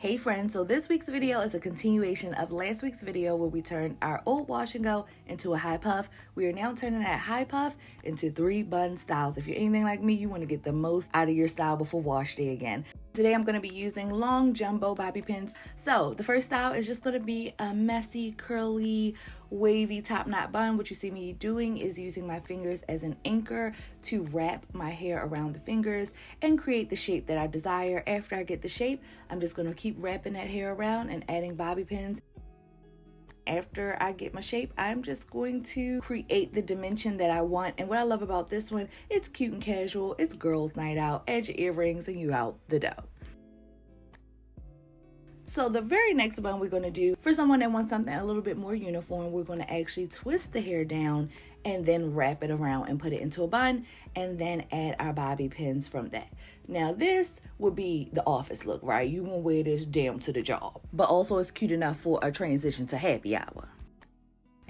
Hey friends, so this week's video is a continuation of last week's video where we turned our old wash and go into a high puff. We are now turning that high puff into 3 bun styles. If you're anything like me, you want to get the most out of your style before wash day again. Today I'm going to be using long jumbo bobby pins. So the first style is just going to be a messy, curly, wavy top knot bun. What you see me doing is using my fingers as an anchor to wrap my hair around the fingers and create the shape that I desire. After I get the shape, I'm just going to keep wrapping that hair around and adding bobby pins. After I get my shape, I'm just going to create the dimension that I want. And what I love about this one, it's cute and casual. It's girls' night out. Add your earrings and you out the door. So the very next bun we're going to do, for someone that wants something a little bit more uniform, we're going to actually twist the hair down and then wrap it around and put it into a bun and then add our bobby pins from that. Now this would be the office look, right? You can wear this down to the job, but also it's cute enough for a transition to happy hour.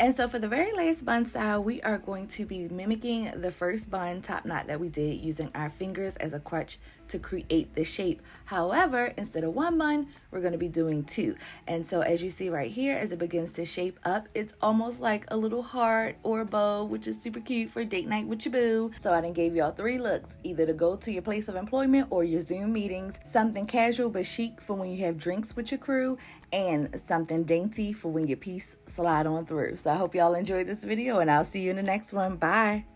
And so for the very last bun style, we are going to be mimicking the first bun top knot that we did using our fingers as a crutch to create the shape. However, instead of 1 bun, we're going to be doing 2. And so as you see right here, as it begins to shape up, it's almost like a little heart or a bow, which is super cute for date night with your boo. So I done gave y'all 3 looks, either to go to your place of employment or your Zoom meetings, something casual but chic for when you have drinks with your crew, and something dainty for when your piece slide on through. So I hope y'all enjoyed this video and I'll see you in the next one. Bye.